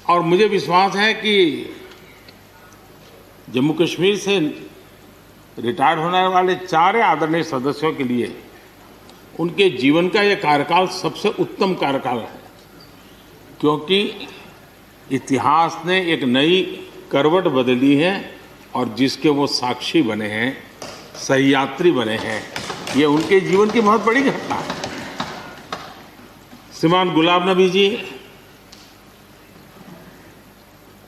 और मुझे विश्वास है कि जम्मू कश्मीर से रिटायर होने वाले 4 आदरणीय सदस्यों के लिए उनके जीवन का यह कार्यकाल सबसे उत्तम कार्यकाल है, क्योंकि इतिहास ने एक नई करवट बदली है और जिसके वो साक्षी बने हैं, सहयात्री बने हैं। ये उनके जीवन की बहुत बड़ी घटना है। श्रीमान गुलाम नबी जी,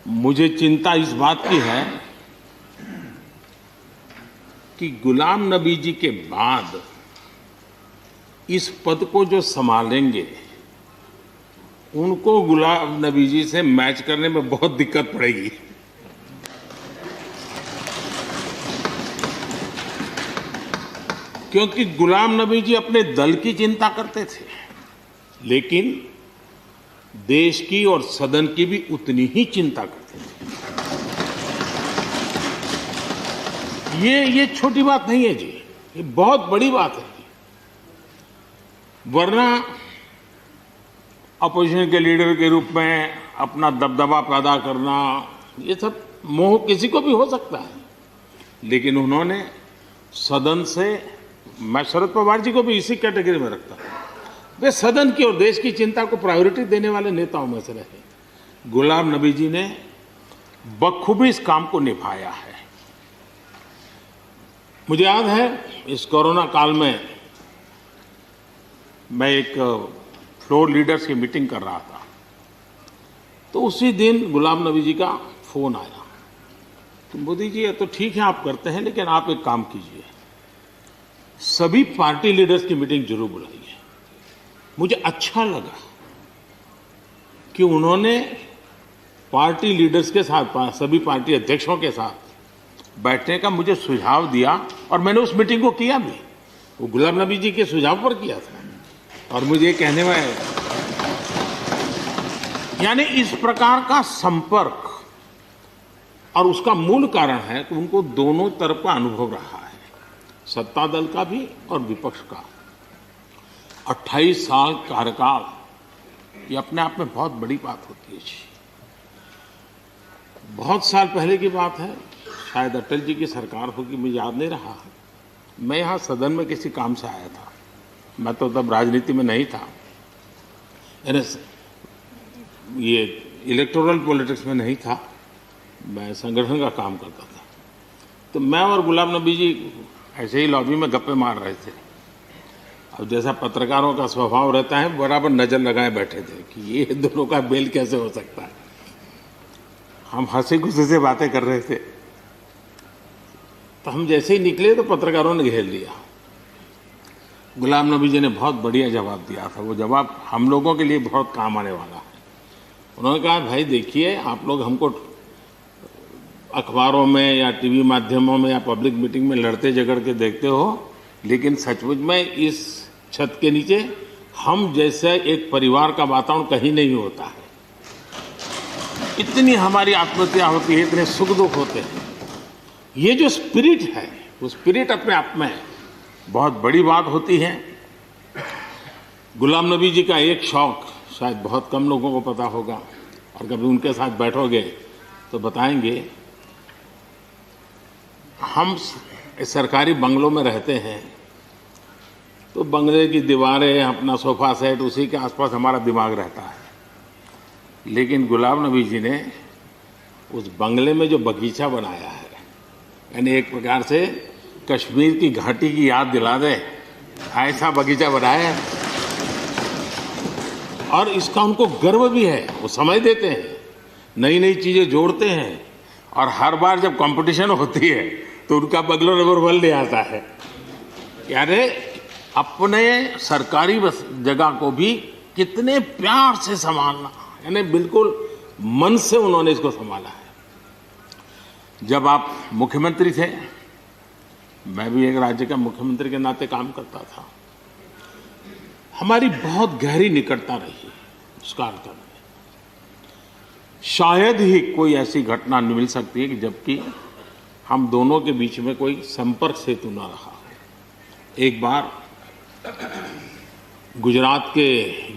मुझे चिंता इस बात की है कि गुलाम नबी जी के बाद इस पद को जो संभालेंगे उनको गुलाम नबी जी से मैच करने में बहुत दिक्कत पड़ेगी। क्योंकि गुलाम नबी जी अपने दल की चिंता करते थे, लेकिन देश की और सदन की भी उतनी ही चिंता करते थे। ये छोटी बात नहीं है जी, ये बहुत बड़ी बात है। वरना अपोजिशन के लीडर के रूप में अपना दबदबा पैदा करना, ये सब मोह किसी को भी हो सकता है, लेकिन उन्होंने सदन से, मैं शरद पवार जी को भी इसी कैटेगरी में रखता हूं, वे सदन की और देश की चिंता को प्रायोरिटी देने वाले नेताओं में से रहे। गुलाम नबी जी ने बखूबी इस काम को निभाया है। मुझे याद है इस कोरोना काल में मैं एक फ्लोर लीडर्स की मीटिंग कर रहा था, तो उसी दिन गुलाम नबी जी का फोन आया। तो मोदी जी, ये तो ठीक है आप करते हैं, लेकिन आप एक काम कीजिए, सभी पार्टी लीडर्स की मीटिंग जरूर बुलाइए। मुझे अच्छा लगा कि उन्होंने पार्टी लीडर्स के साथ, सभी पार्टी अध्यक्षों के साथ बैठने का मुझे सुझाव दिया, और मैंने उस मीटिंग को किया भी। वो गुलाम नबी जी के सुझाव पर किया था। और मुझे कहने में, यानी इस प्रकार का संपर्क, और उसका मूल कारण है कि उनको दोनों तरफ का अनुभव रहा है, सत्ता दल का भी और विपक्ष का। 28 साल कार्यकाल, ये अपने आप में बहुत बड़ी बात होती है जी। बहुत साल पहले की बात है, शायद अटल जी की सरकार होगी, मुझे याद नहीं रहा। मैं यहाँ सदन में किसी काम से आया था, मैं तो तब राजनीति में नहीं था, ये इलेक्टोरल पॉलिटिक्स में नहीं था, मैं संगठन का काम करता था। तो मैं और गुलाम नबी जी ऐसे ही लॉबी में गप्पे मार रहे थे। अब जैसा पत्रकारों का स्वभाव रहता है, बराबर नजर लगाए बैठे थे कि ये दोनों का मेल कैसे हो सकता है। हम हंसी खुशी से बातें कर रहे थे, तो हम जैसे ही निकले तो पत्रकारों ने घेर लिया। गुलाम नबी जी ने बहुत बढ़िया जवाब दिया था। वो जवाब हम लोगों के लिए बहुत काम आने वाला है। उन्होंने कहा, भाई देखिए, आप लोग हमको अखबारों में या टीवी माध्यमों में या पब्लिक मीटिंग में लड़ते झगड़ के देखते हो, लेकिन सचमुच में इस छत के नीचे हम जैसे एक परिवार का वातावरण कहीं नहीं होता है। इतनी हमारी आत्महत्या होती है, इतने सुख दुख होते हैं। ये जो स्पिरिट है, वो स्पिरिट अपने आप में बहुत बड़ी बात होती है। गुलाम नबी जी का एक शौक शायद बहुत कम लोगों को पता होगा, और कभी उनके साथ बैठोगे तो बताएंगे। हम सरकारी बंगलों में रहते हैं, तो बंगले की दीवारें, अपना सोफा सेट, उसी के आसपास हमारा दिमाग रहता है। लेकिन गुलाम नबी जी ने उस बंगले में जो बगीचा बनाया है, यानी एक प्रकार से कश्मीर की घाटी की याद दिला दे, ऐसा बगीचा बनाया है। और इसका उनको गर्व भी है। वो समय देते हैं, नई नई चीजें जोड़ते हैं, और हर बार जब कंपटीशन होती है तो उनका बंगला नंबर 1 ले आता है। यानी अपने सरकारी जगह को भी कितने प्यार से संभालना, यानी बिल्कुल मन से उन्होंने इसको संभाला है। जब आप मुख्यमंत्री थे, मैं भी एक राज्य का मुख्यमंत्री के नाते काम करता था, हमारी बहुत गहरी निकटता रही उस कार्यकाल में। शायद ही कोई ऐसी घटना मिल सकती है कि जबकि हम दोनों के बीच में कोई संपर्क सेतु न रहा हो। एक बार गुजरात के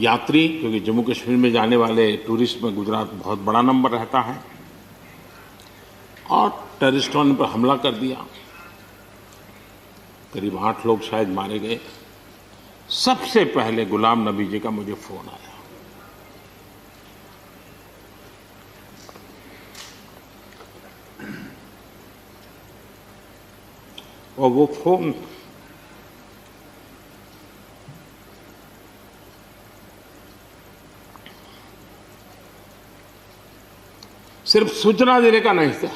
यात्री, क्योंकि जम्मू कश्मीर में जाने वाले टूरिस्ट में गुजरात बहुत बड़ा नंबर रहता है, और टेररिस्टों ने पर हमला कर दिया। करीब 8 लोग शायद मारे गए। सबसे पहले गुलाम नबी जी का मुझे फोन आया। और वो फोन सिर्फ सूचना देने का नहीं था,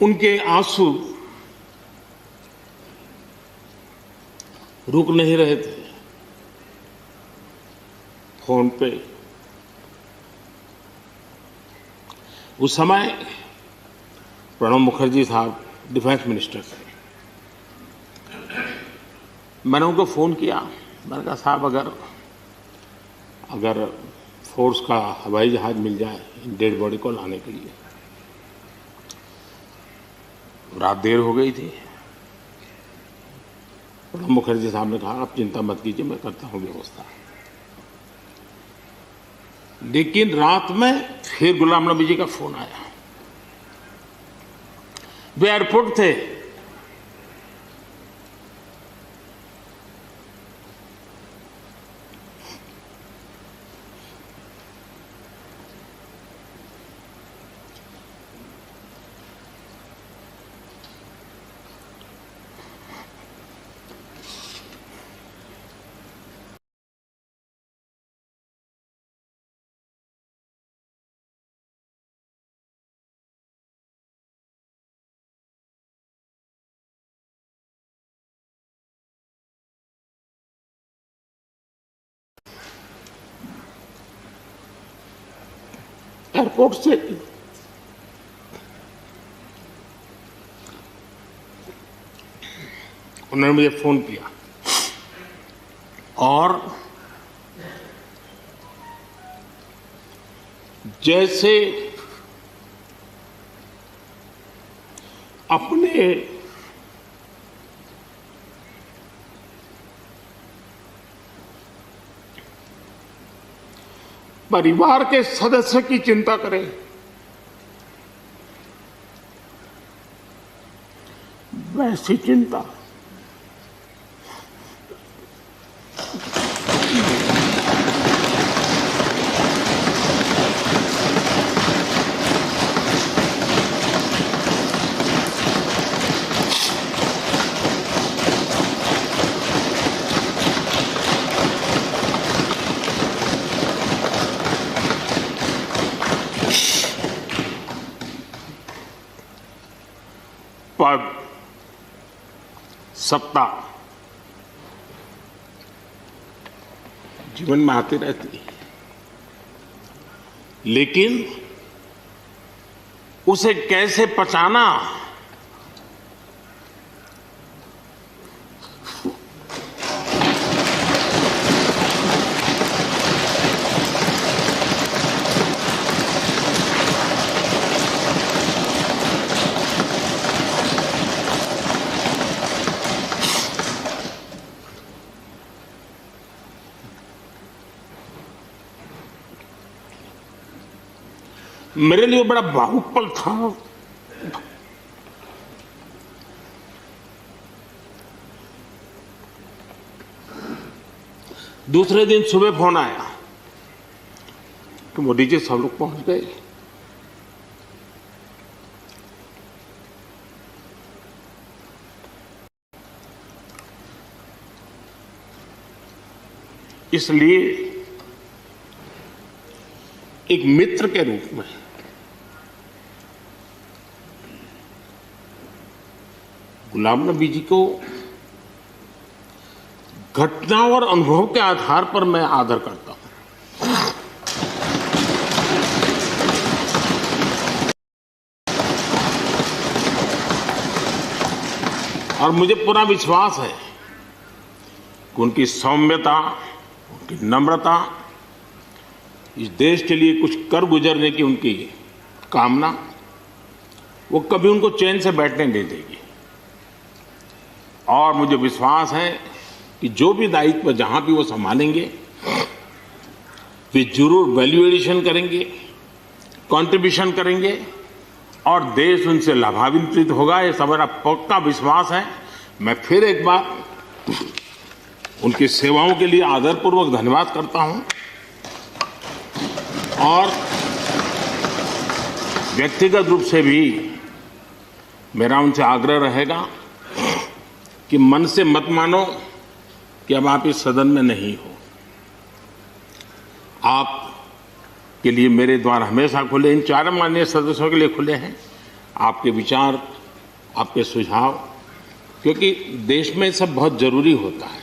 उनके आंसू रुक नहीं रहे थे। फोन पे उस समय प्रणब मुखर्जी साहब डिफेंस मिनिस्टर थे। मैंने उनको फोन किया, मैंने कहा साहब अगर फोर्स का हवाई जहाज मिल जाए डेड बॉडी को लाने के लिए। रात देर हो गई थी। प्रणब मुखर्जी साहब ने कहा आप चिंता मत कीजिए, मैं करता हूं व्यवस्था। लेकिन रात में फिर गुलाम नबी जी का फोन आया। वे एयरपोर्ट थे। एयरपोर्ट से उन्होंने मुझे फोन किया और जैसे अपने परिवार के सदस्य की चिंता करें, वैसी चिंता पद, सत्ता जीवन में आती रहती है, लेकिन उसे कैसे पचाना, मेरे लिए बड़ा भावुक पल था। दूसरे दिन सुबह फोन आया कि मोदी जी सब लोग पहुंच गए। इसलिए एक मित्र के रूप में गुलाम नबी जी को घटना और अनुभव के आधार पर मैं आदर करता हूं। और मुझे पूरा विश्वास है कि उनकी सौम्यता, उनकी नम्रता, इस देश के लिए कुछ कर गुजरने की उनकी कामना, वो कभी उनको चैन से बैठने नहीं देगी। और मुझे विश्वास है कि जो भी दायित्व जहां भी वो संभालेंगे, वे जरूर वैल्यू एडिशन करेंगे, कंट्रीब्यूशन करेंगे और देश उनसे लाभान्वित होगा। ये सब मेरा पक्का विश्वास है। मैं फिर एक बार उनकी सेवाओं के लिए आदरपूर्वक धन्यवाद करता हूं और व्यक्तिगत रूप से भी मेरा उनसे आग्रह रहेगा कि मन से मत मानो कि अब आप इस सदन में नहीं हो। आप के लिए मेरे द्वार हमेशा खुले, इन चारों माननीय सदस्यों के लिए खुले हैं। आपके विचार, आपके सुझाव, क्योंकि देश में सब बहुत जरूरी होता है।